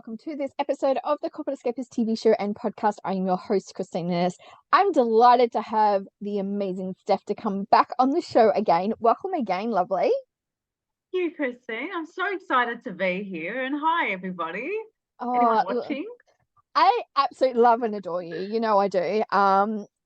welcome to this episode of the Corporate Escapists TV show and podcast. I am your host, Christine Innes. I'm delighted to have the amazing Steph to come back on the show again. Welcome again, lovely. Thank you, Christine. I'm so excited to be here. And hi, everybody. Anyone Oh, watching? I absolutely love and adore you. You know I do.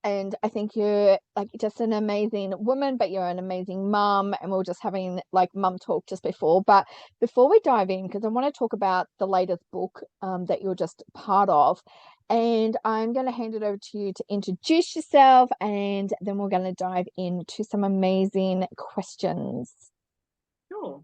And I think you're like just an amazing woman, but you're an amazing mum. And we were just having like mum talk just before. But before we dive in, because I want to talk about the latest book that you're just part of. And I'm going to hand it over to you to introduce yourself, and then we're going to dive into some amazing questions. Sure.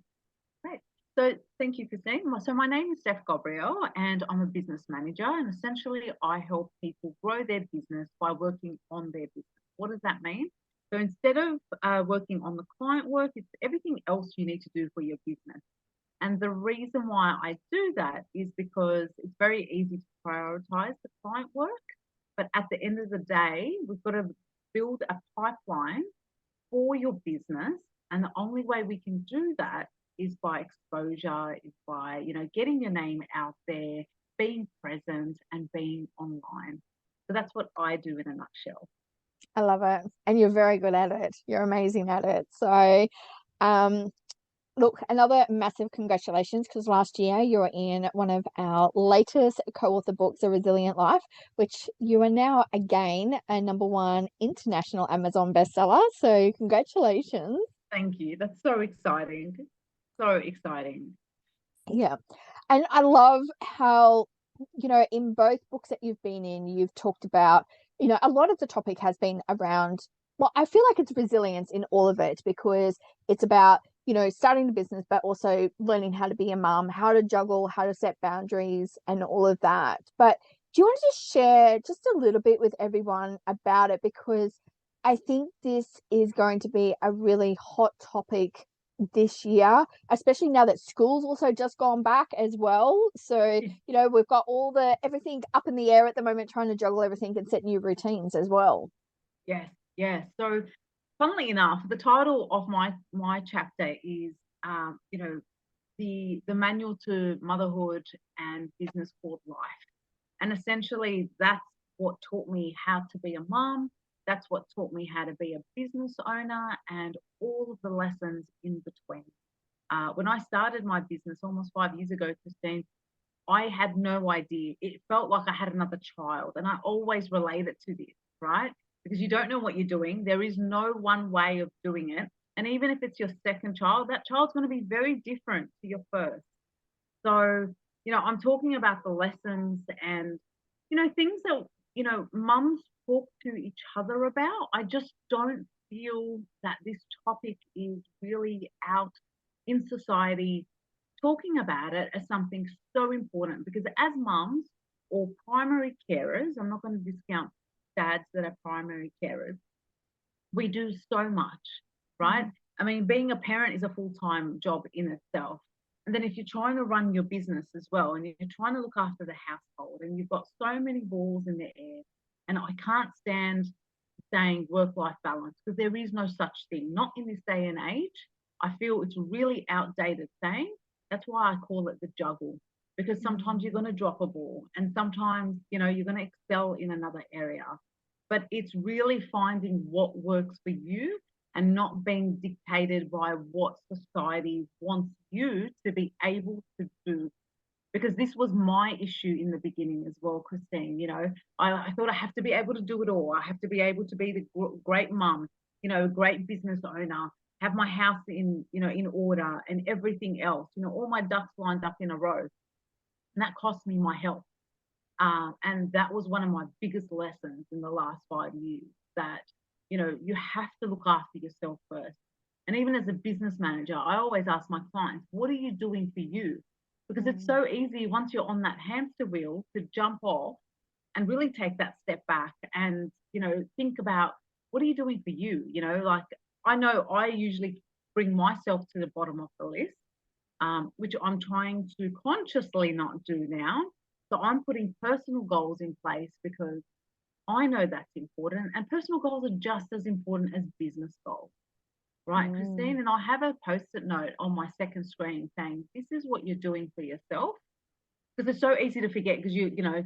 Great. So thank you, Christine. So my name is Steph Gobraiel, and I'm a business manager. And essentially, I help people grow their business by working on their business. What does that mean? So instead of working on the client work, it's everything else you need to do for your business. And the reason why I do that is because it's very easy to prioritize the client work. But at the end of the day, we've got to build a pipeline for your business. And the only way we can do that is by exposure, is by, getting your name out there, being present and being online. So that's what I do in a nutshell. I love it. And you're very good at it. You're amazing at it. So, um, look, another massive congratulations, because last year you were in one of our latest co-author books, A Resilient Life, which you are now again a #1 international Amazon bestseller. So congratulations. Thank you. That's so exciting. So exciting. Yeah. And I love how, in both books that you've been in, you've talked about, a lot of the topic has been around, well, I feel like it's resilience in all of it, because it's about, starting a business, but also learning how to be a mum, how to juggle, how to set boundaries and all of that. But do you want to just share just a little bit with everyone about it? Because I think this is going to be a really hot topic this year, especially now that school's also just gone back as well. So, we've got everything up in the air at the moment, trying to juggle everything and set new routines as well. Yes, yes. So, funnily enough, the title of my chapter is, the manual to motherhood and business called Life, and essentially that's what taught me how to be a mom. That's what taught me how to be a business owner, and all of the lessons in between. When I started my business almost 5 years ago, Christine, I had no idea. It felt like I had another child. And I always relate it to this, right? Because you don't know what you're doing. There is no one way of doing it. And even if it's your second child, that child's going to be very different to your first. So, I'm talking about the lessons and, things that, mums talk to each other about. I just don't feel that this topic is really out in society talking about it as something so important, because as mums or primary carers, I'm not going to discount dads that are primary carers, we do so much, right? I mean, being a parent is a full-time job in itself. And then if you're trying to run your business as well, and you're trying to look after the household, and you've got so many balls in the air, and I can't stand saying work-life balance, because there is no such thing, not in this day and age. I feel it's really outdated saying. That's why I call it the juggle, because sometimes you're going to drop a ball, and sometimes, you're going to excel in another area. But it's really finding what works for you and not being dictated by what society wants you to be able to do. Because this was my issue in the beginning as well, Christine. I thought I have to be able to do it all. I have to be able to be the great mum, great business owner, have my house in order and everything else, all my ducks lined up in a row. And that cost me my health. And that was one of my biggest lessons in the last 5 years, that, you have to look after yourself first. And even as a business manager, I always ask my clients, what are you doing for you? Because it's so easy once you're on that hamster wheel to jump off and really take that step back and, think about, what are you doing for you? Like, I know I usually bring myself to the bottom of the list, which I'm trying to consciously not do now. So I'm putting personal goals in place because I know that's important. And personal goals are just as important as business goals, right, Christine? And I have a post-it note on my second screen saying, this is what you're doing for yourself. Because it's so easy to forget because you know,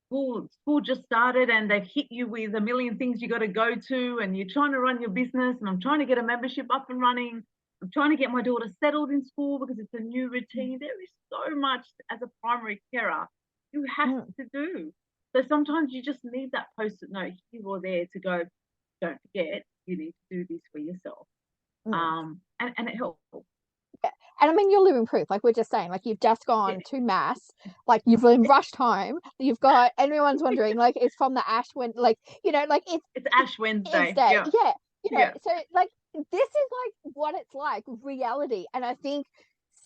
school just started and they've hit you with a million things you got to go to, and you're trying to run your business, and I'm trying to get a membership up and running. I'm trying to get my daughter settled in school because it's a new routine. There is so much as a primary carer you have to do. So sometimes you just need that post-it note here or there to go, don't forget, you need to do this for yourself. And it helps. Yeah. And I mean, you're living proof, like we're just saying, like you've just gone to mass, like you've been rushed home, you've got, everyone's wondering, like it's from the Ash when, like, you know, like it's Ash Wednesday. Yeah. Yeah. You know, so like this is like what it's like, reality. And I think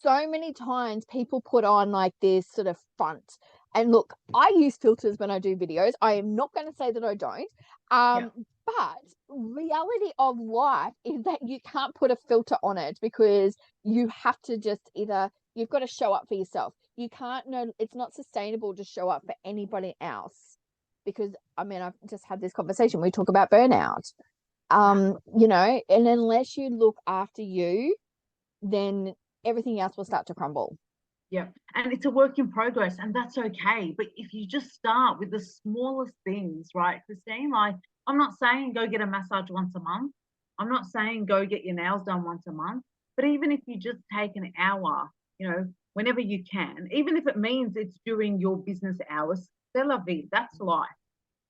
so many times people put on like this sort of front. And look, I use filters when I do videos. I am not going to say that I don't. But reality of life is that you can't put a filter on it, because you have to just either, you've got to show up for yourself. You can't, no, it's not sustainable to show up for anybody else, because I mean, I've just had this conversation. We talk about burnout, you know, and unless you look after you, then everything else will start to crumble. Yeah. And it's a work in progress, and that's okay. But if you just start with the smallest things, right, Christine? Like, I'm not saying go get a massage once a month. I'm not saying go get your nails done once a month. But even if you just take an hour, you know, whenever you can, even if it means it's during your business hours, c'est la vie, that's life.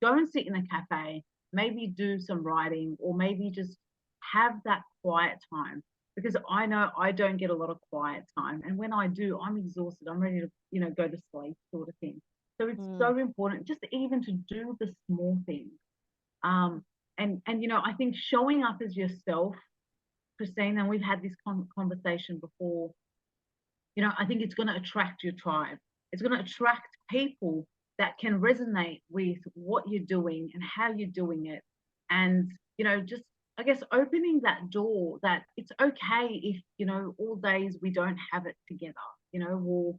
Go and sit in a cafe, maybe do some writing, or maybe just have that quiet time, because I know I don't get a lot of quiet time, and when I do, I'm exhausted, I'm ready to, you know, go to sleep, sort of thing. So it's so important just even to do the small things. And you know, I think showing up as yourself, Christine, and we've had this conversation before, you know, I think it's going to attract your tribe. It's going to attract people that can resonate with what you're doing and how you're doing it. And, you know, just, I guess, opening that door that it's okay if, you know, all days we don't have it together, you know, or,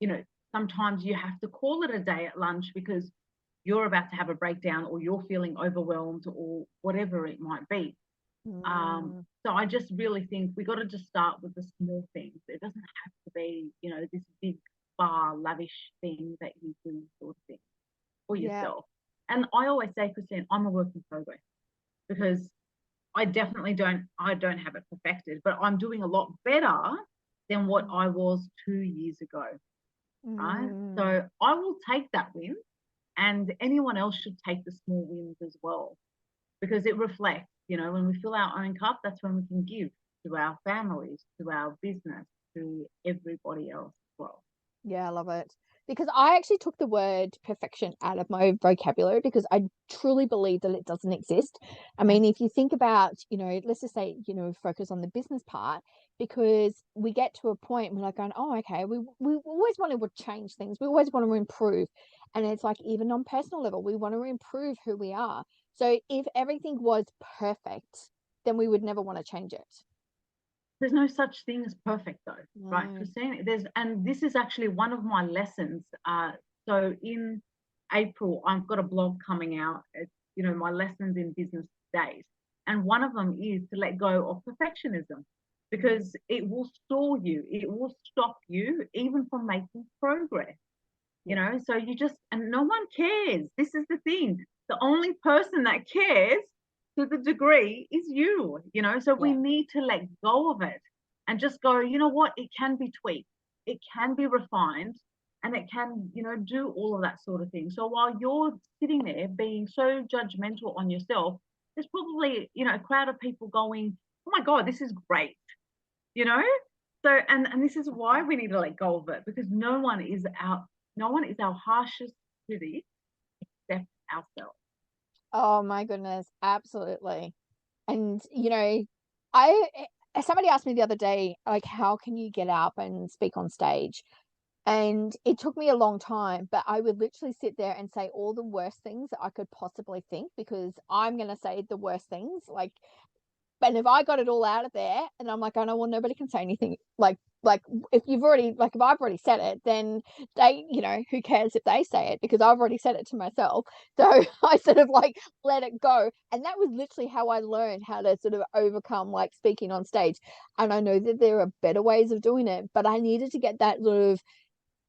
you know, sometimes you have to call it a day at lunch because you're about to have a breakdown, or you're feeling overwhelmed, or whatever it might be. So I just really think we got to just start with the small things. It doesn't have to be, you know, this big bar lavish thing that you do, sort of thing, for yourself. And I always say, Christine, I'm a work in progress, because I definitely don't have it perfected, but I'm doing a lot better than what I was 2 years ago. Right. So I will take that win, and anyone else should take the small wins as well, because it reflects, you know, when we fill our own cup, that's when we can give to our families, to our business, to everybody else as well. Yeah, I love it. Because I actually took the word perfection out of my vocabulary, because I truly believe that it doesn't exist. I mean, if you think about, you know, let's just say, you know, focus on the business part, because we get to a point where we're like going, oh, okay, we always want to change things. We always want to improve. And it's like, even on personal level, we want to improve who we are. So if everything was perfect, then we would never want to change it. There's no such thing as perfect, though, right, Christine? And this is actually one of my lessons. So in April, I've got a blog coming out. It's, you know, my lessons in business days, and one of them is to let go of perfectionism, because it will stall you. It will stop you even from making progress. You know, so you just, and no one cares. This is the thing. The only person that cares to the degree is you, you know, so we need to let go of it and just go, you know what, it can be tweaked, it can be refined, and it can, you know, do all of that sort of thing. So while you're sitting there being so judgmental on yourself, there's probably, you know, a crowd of people going, oh my God, this is great, you know. So and this is why we need to let go of it, because no one is our harshest critic except ourselves. Oh my goodness, absolutely. And you know, somebody asked me the other day, like, how can you get up and speak on stage? And it took me a long time, but I would literally sit there and say all the worst things that I could possibly think, because I'm going to say the worst things. Like, and if I got it all out of there, and I'm like, oh no, well, nobody can say anything. Like if you've already, like, if I've already said it, then they, you know, who cares if they say it, because I've already said it to myself. So I sort of like let it go. And that was literally how I learned how to sort of overcome like speaking on stage. And I know that there are better ways of doing it, but I needed to get that sort of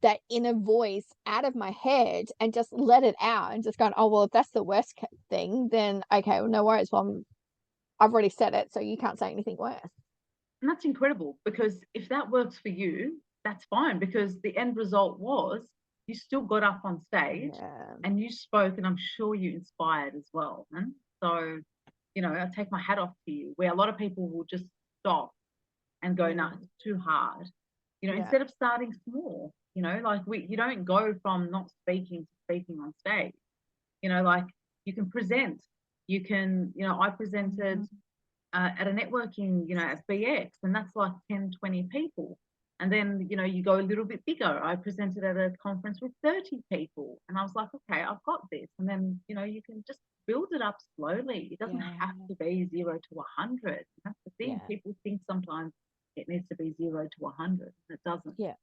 that inner voice out of my head and just let it out and just going, oh, well, if that's the worst thing, then okay, well, no worries. Well, I've already said it, so you can't say anything worse. And that's incredible, because if that works for you, that's fine, because the end result was you still got up on stage Yeah. and you spoke, and I'm sure you inspired as well. And so, I take my hat off to you, where a lot of people will just stop and go, no, it's too hard. Yeah. Instead of starting small, like you don't go from not speaking to speaking on stage. Like you can present, you can, I presented at a networking, at BX, and that's like 10, 20 people. And then, you go a little bit bigger. I presented at a conference with 30 people, and I was like, okay, I've got this. And then, you can just build it up slowly. It doesn't Yeah. have to be 0 to 100. That's the thing. Yeah. People think sometimes it needs to be 0 to 100. It doesn't. Yeah.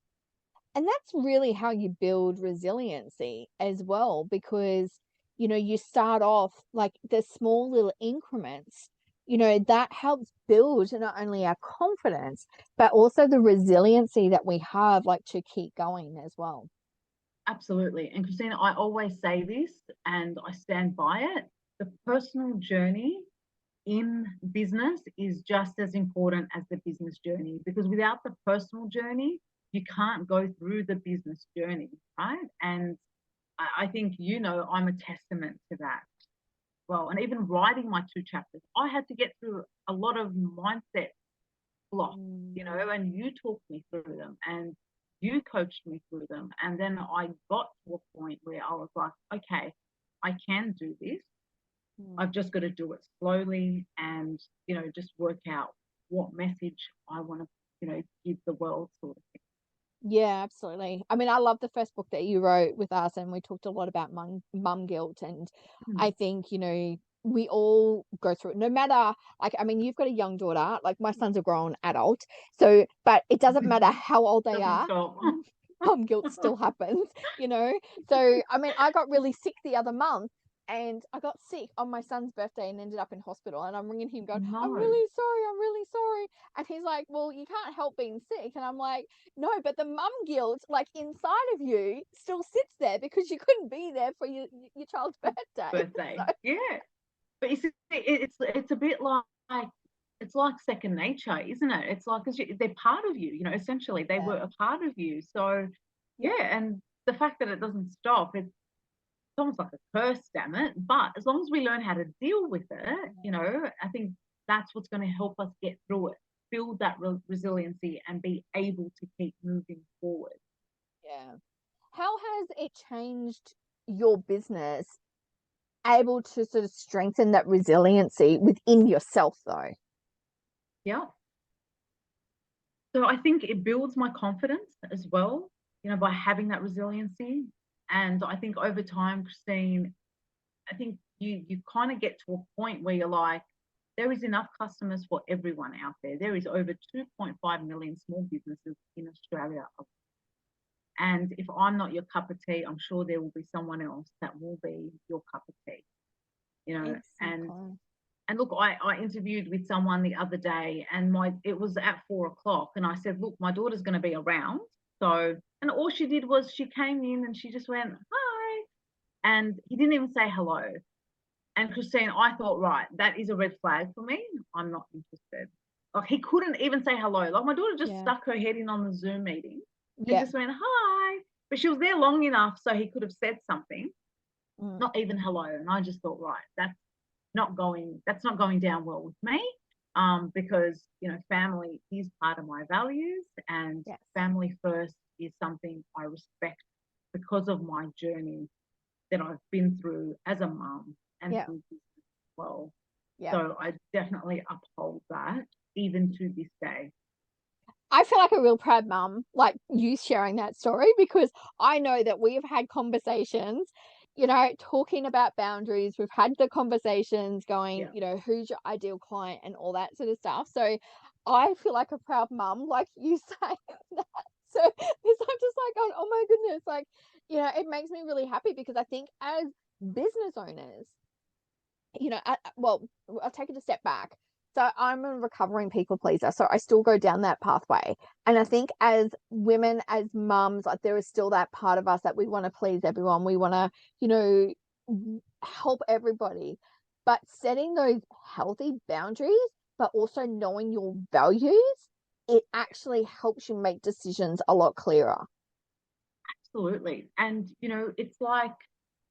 And that's really how you build resiliency as well, because, you start off like the small little increments, that helps build not only our confidence, but also the resiliency that we have, like to keep going as well. Absolutely. And Christina, I always say this and I stand by it. The personal journey in business is just as important as the business journey, because without the personal journey, you can't go through the business journey, right? And I think, I'm a testament to that. Well, and even writing my 2 chapters, I had to get through a lot of mindset blocks, and you talked me through them and you coached me through them. And then I got to a point where I was like, okay, I can do this. I've just got to do it slowly and, just work out what message I want to, give the world, sort of thing. Yeah, absolutely. I mean, I love the first book that you wrote with us, and we talked a lot about mum guilt. And I think, we all go through it, no matter, like, I mean, you've got a young daughter, like my son's a grown adult. So, but it doesn't matter how old they Doesn't are, stop. mum guilt still happens, you know? So, I mean, I got really sick the other month, and I got sick on my son's birthday and ended up in hospital. And I'm ringing him going, I'm No, really sorry. I'm really sorry. And he's like, well, you can't help being sick. And I'm like, no, but the mum guilt, like inside of you, still sits there because you couldn't be there for your child's birthday. birthday. So, Yeah. But you see, it's a bit like, it's like second nature, isn't it? It's like, because they're part of you, essentially they were yeah, a part of you. So yeah, yeah, and the fact that it doesn't stop, it's almost like a curse, damn it. But as long as we learn how to deal with it, I think that's what's going to help us get through it, build that resiliency, and be able to keep moving forward. yeah. How has it changed your business, able to sort of strengthen that resiliency within yourself, though? Yeah. So I think it builds my confidence as well, by having that resiliency. And I think over time, Christine, I think you kind of get to a point where you're like, there is enough customers for everyone out there. There is over 2.5 million small businesses in Australia. And if I'm not your cup of tea, I'm sure there will be someone else that will be your cup of tea. And Exactly. look, I interviewed with someone the other day, and it was at 4 o'clock, and I said, look, my daughter's going to be around. So, and all she did was she came in and she just went, hi. And he didn't even say hello. And Christine, I thought, right, that is a red flag for me. I'm not interested. Like, he couldn't even say hello. Like, my daughter just Yeah, stuck her head in on the Zoom meeting and yeah. just went, hi. But she was there long enough so he could have said something, Mm. not even hello. And I just thought, right, that's not going down well with me. Because family is part of my values, and Yes. family first is something I respect because of my journey that I've been through as a mum and Yeah. through business as well. Yeah. So I definitely uphold that even to this day. I feel like a real proud mum, like you sharing that story, because I know that we have had conversations, talking about boundaries. We've had the conversations going, Yeah. who's your ideal client and all that sort of stuff. So I feel like a proud mum, like you saying that. So it's I'm just like, oh my goodness, like, it makes me really happy, because I think as business owners, well, I'll take it a step back. So I'm a recovering people pleaser. So I still go down that pathway. And I think as women, as mums, like there is still that part of us that we want to please everyone. We want to, help everybody. But setting those healthy boundaries, but also knowing your values, it actually helps you make decisions a lot clearer. Absolutely. And, it's like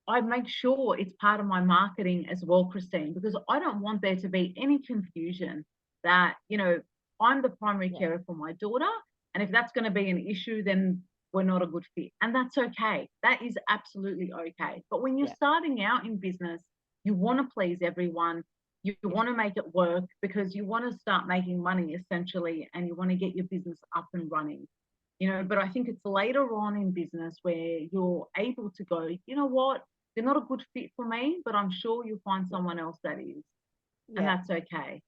I make sure it's part of my marketing as well, Christine, because I don't want there to be any confusion that, I'm the primary Yeah. carer for my daughter. And if that's going to be an issue, then we're not a good fit. And that's okay. That is absolutely okay. But when you're Yeah. starting out in business, you want to please everyone. You want to make it work because you want to start making money essentially, and you want to get your business up and running. But I think it's later on in business where you're able to go, you know what, they're not a good fit for me, but I'm sure you'll find Yeah. someone else that is, and Yeah. that's okay.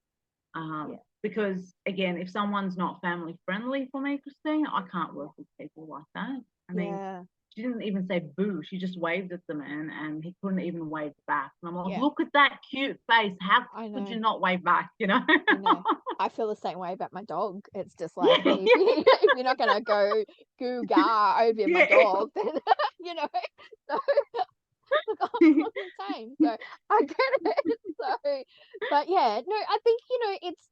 Yeah. Because again, if someone's not family friendly for me, Christine, I can't work with people like that. I mean, Yeah. she didn't even say boo. She just waved at the man and he couldn't even wave back. And I'm like, Yeah. look at that cute face. How I could you know. not wave back, you know? I know. I feel the same way about my dog. It's just like, Yeah, hey, if, if you're not gonna go goo gar over my yeah. dog, then you know. So look, I'm the same. So I get it. So, but yeah, no, I think it's.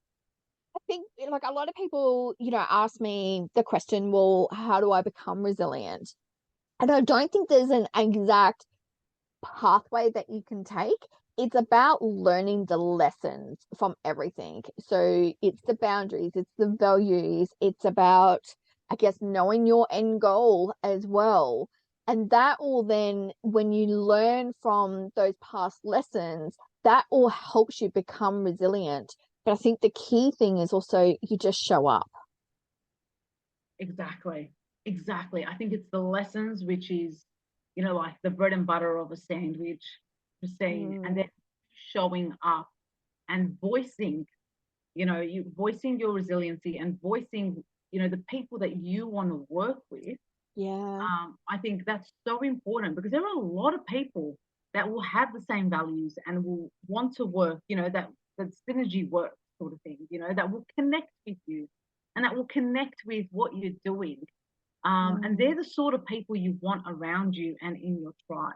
I think like a lot of people, ask me the question, well, how do I become resilient? And I don't think there's an exact pathway that you can take. It's about learning the lessons from everything. So it's the boundaries, it's the values, it's about, I guess, knowing your end goal as well. And that will then, when you learn from those past lessons, that all helps you become resilient. But I think the key thing is also you just show up. Exactly. Exactly. I think it's the lessons, which is, like the bread and butter of a sandwich, Christine, and Mm, then showing up and voicing, you voicing your resiliency and voicing, the people that you want to work with. yeah. I think that's so important because there are a lot of people that will have the same values and will want to work, that synergy work sort of thing, that will connect with you and that will connect with what you're doing. And Mm, they're the sort of people you want around you and in your tribe.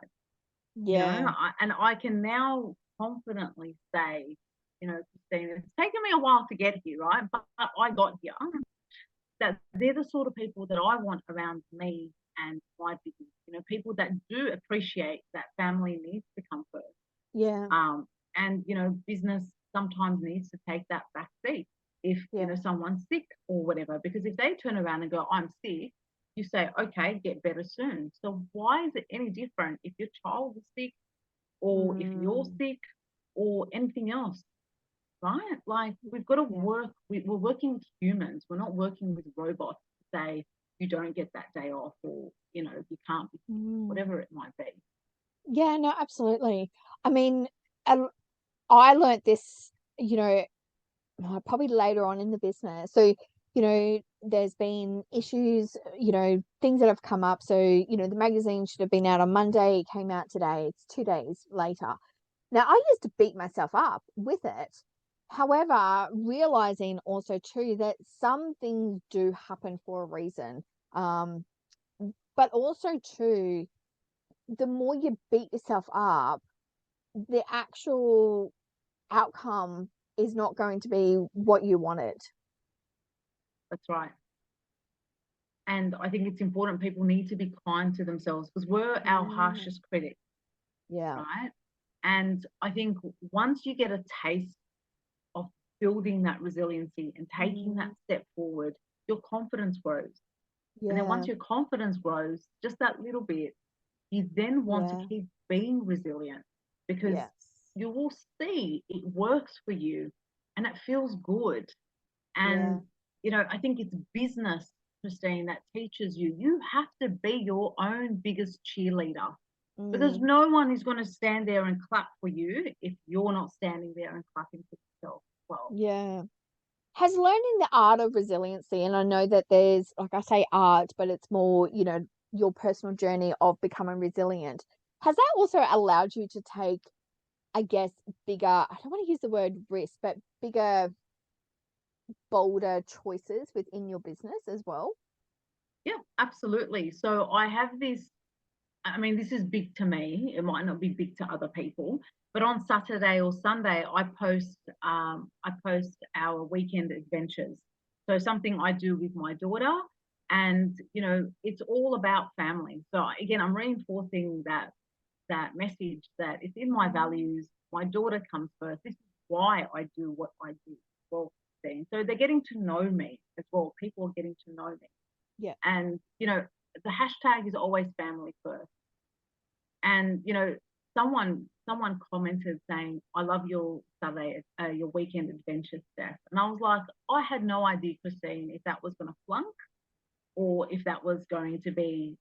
yeah. And I can now confidently say, Christine, it's taken me a while to get here, right? But I got here. That they're the sort of people that I want around me and my business. People that do appreciate that family needs to come first. Yeah. And business sometimes needs to take that back seat if Yeah. someone's sick or whatever. Because if they turn around and go, "I'm sick," you say, "Okay, get better soon." So why is it any different if your child is sick or if you're Mm, sick or anything else? Right? Like we've got to yeah. work. We're working with humans. We're not working with robots to say you don't get that day off or you can't be, Mm. whatever it might be. Yeah, no, absolutely. I mean, um, I learned this, probably later on in the business. So, there's been issues, things that have come up. So, the magazine should have been out on Monday. It came out today. It's 2 days later. Now, I used to beat myself up with it. However, realizing also too that some things do happen for a reason. Um, but also too, the more you beat yourself up, the actual outcome is not going to be what you wanted. That's right. And I think it's important people need to be kind to themselves because we're our Mm, harshest critic, yeah. right? And I think once you get a taste of building that resiliency and taking that Mm, step forward, your confidence grows. And then once yeah. your confidence grows, just that little bit, you then want to Yeah. keep being resilient because Yes. you will see it works for you and it feels good. Yeah. And, I think it's business, Christine, that teaches you you have to be your own biggest cheerleader because Mm, no one is going to stand there and clap for you if you're not standing there and clapping for yourself as well. yeah. Has learning the art of resiliency, and I know that there's, like I say, art, but it's more, your personal journey of becoming resilient. Has that also allowed you to take, I guess, bigger, I don't want to use the word risk, but bigger bolder choices within your business as well? Yeah, absolutely. So I have this, I mean, this is big to me. It might not be big to other people, but on Saturday or Sunday, I post our weekend adventures. So something I do with my daughter, and it's all about family. So again, I'm reinforcing that message that it's in my values. My daughter comes first. This is why I do what I do. Well, so they're getting to know me as well. People are getting to know me, Yeah. and the hashtag is always family first. And someone commented saying, "I love your Saturday, your weekend adventure, Steph." And I was like, I had no idea, Christine, if that was going to flunk or if that was going to be,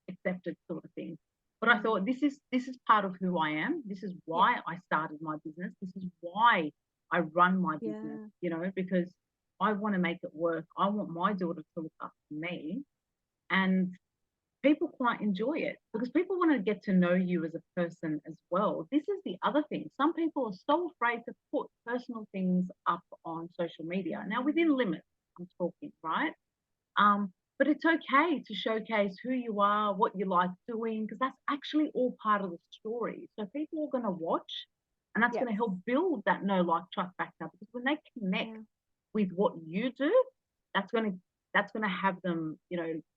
accepted sort of thing. But I thought this is part of who I am. This is Yeah. why I started my business. This is why I run my business. Because I want to make it work. I want my daughter to look up to me, and people quite enjoy it because people want to get to know you as a person as well. This is the other thing. Some people are so afraid to put personal things up on social media. Now, within limits, I'm talking, right? But it's okay to showcase who you are, what you like doing, because that's actually all part of the story. So people are going to watch, and that's Yes. going to help build that know, like, trust factor. Because when they connect Yeah. with what you do, that's going to have them,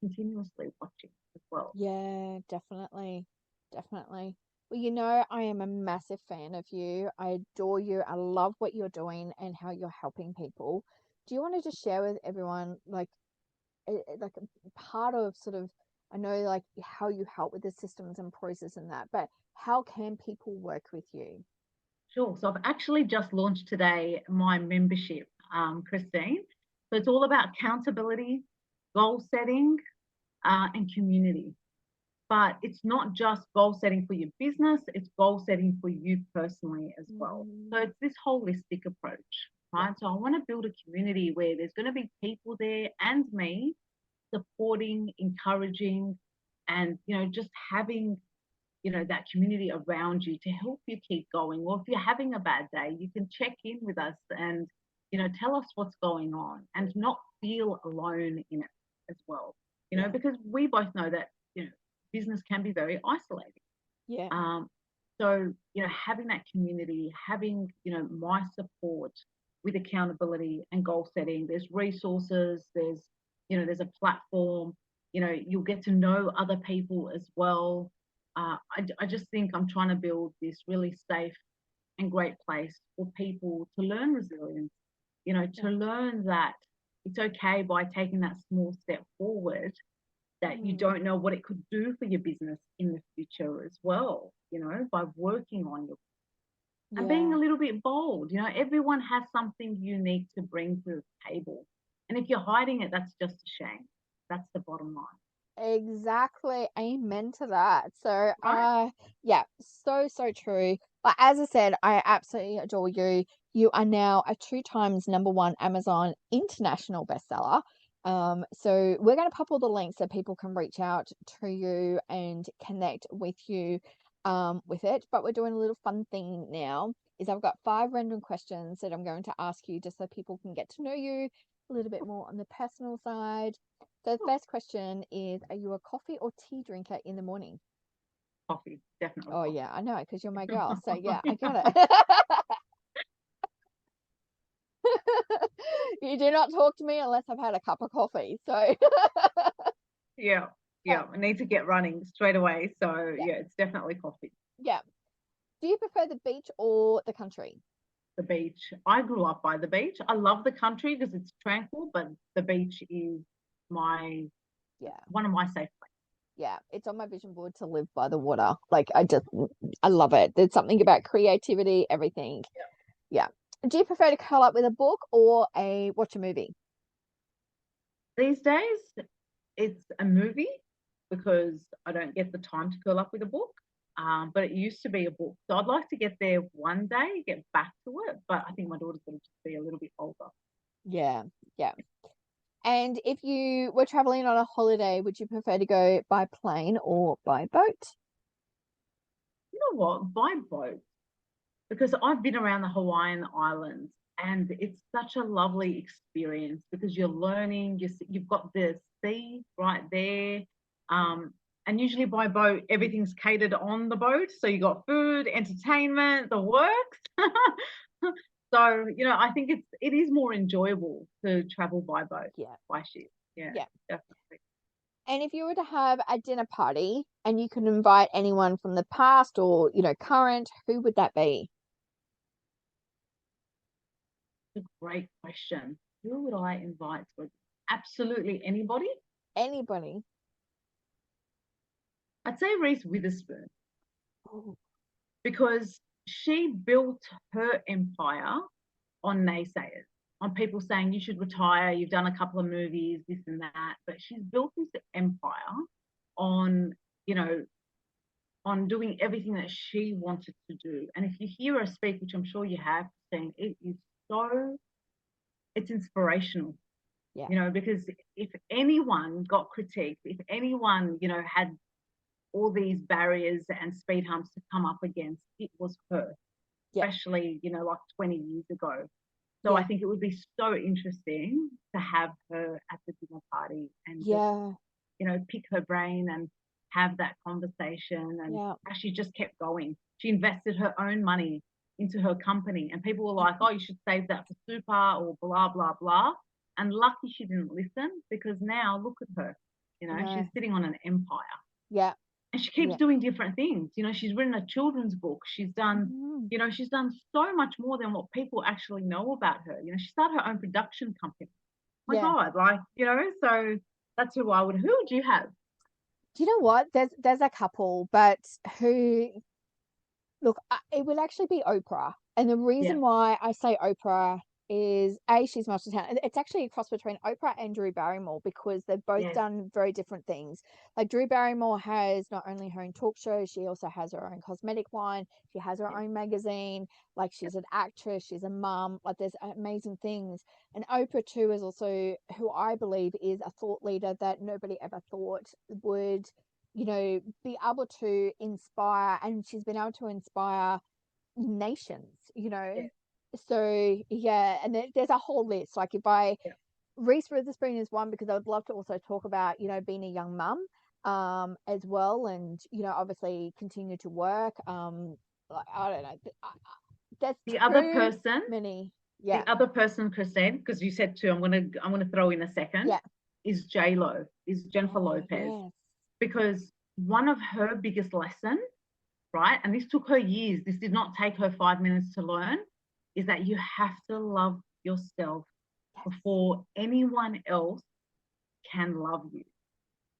continuously watching as well. Yeah, definitely. Definitely. Well, I am a massive fan of you. I adore you. I love what you're doing and how you're helping people. Do you want to just share with everyone, like a part of sort of, I know like how you help with the systems and process and that, but how can people work with you? Sure. So I've actually just launched today my membership, Christine. So it's all about accountability, goal setting, and community. But it's not just goal setting for your business, it's goal setting for you personally as well. So Mm, it's this holistic approach, yeah. right? So I want to build a community where there's going to be people there and me supporting, encouraging, and just having that community around you to help you keep going. Or if you're having a bad day, you can check in with us and tell us what's going on and not feel alone in it as well. Yeah. Because we both know that business can be very isolating. Yeah. um, so having that community, having my support with accountability and goal setting, there's resources, there's a platform, you'll get to know other people as well. I just think I'm trying to build this really safe and great place for people to learn resilience, Yeah. to learn that it's okay by taking that small step forward, that you Mm, don't know what it could do for your business in the future as well, by working on your and being yeah. a little bit bold. Everyone has something unique to bring to the table. And if you're hiding it, that's just a shame. That's the bottom line. Exactly. Amen to that. So, Right? yeah, so true. But as I said, I absolutely adore you. You are now a two times number one Amazon international bestseller. So we're going to pop all the links so people can reach out to you and connect with you, with it. But we're doing a little fun thing now. Is I've got 5 random questions that I'm going to ask you just so people can get to know you a little bit more on the personal side. So the Oh, first question is, are you a coffee or tea drinker in the morning? coffee, definitely Oh coffee. yeah, I know, because you're my girl. So yeah, I get it. You do not talk to me unless I've had a cup of coffee. So Yeah, uh, yeah. I need to get running straight away. So yeah, yeah, it's definitely coffee. yeah. Do you prefer the beach or the country? The beach. I grew up by the beach. I love the country because it's tranquil, but the beach is my Yeah, one of my safe places. yeah. It's on my vision board to live by the water. Like I love it. There's something about creativity, everything. Yeah. Do you prefer to curl up with a book or watch a movie? These days, it's a movie because I don't get the time to curl up with a book. But it used to be a book. So I'd like to get there one day, get back to it. But I think my daughter's going to just be a little bit older. Yeah, yeah. And if you were traveling on a holiday, would you prefer to go by plane or by boat? You know what? By boat, because I've been around the Hawaiian Islands And it's such a lovely experience because you're learning, you've got the sea right there. And usually by boat, everything's catered on the boat. So you got food, entertainment, the works. So, I think it is more enjoyable to travel by boat, Yeah. by ship. Yeah, Yeah. definitely. And if you were to have a dinner party and you could invite anyone from the past or, current, who would that be? It's a great question. Who would I invite to it? Absolutely anybody. Anybody. I'd say Reese Witherspoon Oh, because she built her empire on naysayers, on people saying you should retire, you've done a couple of movies, this and that. But she's built this empire on, you know, on doing everything that she wanted to do. And if you hear her speak, which I'm sure you have seen, it's inspirational, yeah. because if anyone got critiqued, if anyone, had all these barriers and speed humps to come up against, it was her, Yeah. especially, like 20 years ago. So I Yeah. think it would be so interesting to have her at the dinner party and just, Yeah. pick her brain and have that conversation and Yeah. how she just kept going. She invested her own money into her company and people were like, oh, you should save that for super or blah, blah, blah. And lucky she didn't listen because now look at her, I she's know. sitting on an empire. Yeah. And she keeps Yeah. doing different things. She's written a children's book. She's done, Mm. she's done so much more than what people actually know about her. She started her own production company. My Yeah. God, so that's who would you have? Do you know what? There's a couple, but who look, it would actually be Oprah. And the Yeah, reason why I say Oprah is A, she's multi-talented. It's actually a cross between Oprah and Drew Barrymore because they've both yes, done very different things. Like Drew Barrymore has not only her own talk show, she also has her own cosmetic line. She has her yes, own magazine. Like yes. she's an actress, she's a mum. Like there's amazing things. And Oprah too is also who I believe is a thought leader that nobody ever thought would be able to inspire, and she's been able to inspire nations. Yes. So yeah, and there's a whole list. Like if I Yeah. Reese Witherspoon is one because I would love to also talk about being a young mum as well, and obviously continue to work. Like I don't know, there's The other too person, many. Yeah, Christine, because you said two, I'm gonna throw in a second, yeah. is J Lo, is Jennifer Oh Lopez, yes, because one of her biggest lessons, right, and this took her years, this did not take her 5 minutes to learn, is that you have to love yourself yes. before anyone else can love you,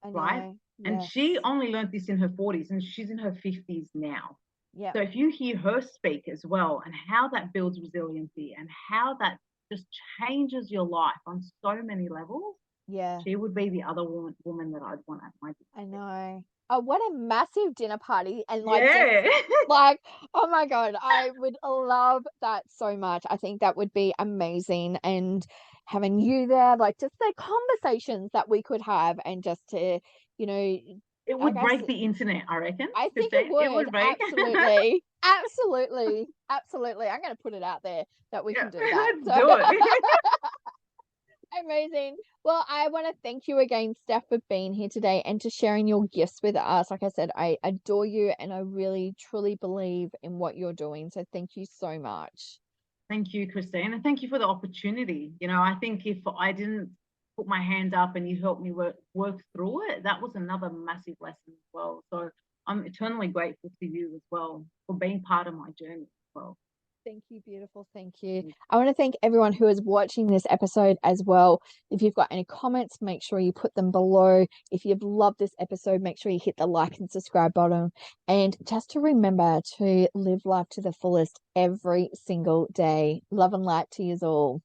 I right? know. And Yes. she only learned this in her 40s and she's in her 50s now. Yeah. So if you hear her speak as well and how that builds resiliency and how that just changes your life on so many levels, Yeah. she would be the other woman that I'd want at my I dinner. know. Oh, what a massive dinner party. And like just Yeah. like, oh my God, I would love that so much. I think that would be amazing. And having you there, like just the conversations that we could have and just to, you know, It I would guess break the internet, I reckon, I think it Christine. It would. would break. Absolutely. Absolutely. Absolutely. I'm gonna put it out there that we Yeah, can do that. let's So do it. amazing. Well, I want to thank you again, Steph, for being here today and to sharing your gifts with us. Like I said, I adore you and I really, truly believe in what you're doing. So thank you so much. Thank you, Christine, and thank you for the opportunity. I think if I didn't put my hand up and you helped me work through it, that was another massive lesson as well. So I'm eternally grateful to you as well for being part of my journey as well. Thank you, beautiful. Thank you. I want to thank everyone who is watching this episode as well. If you've got any comments, make sure you put them below. If you've loved this episode, make sure you hit the like and subscribe button. And just to remember to live life to the fullest every single day. Love and light to you all.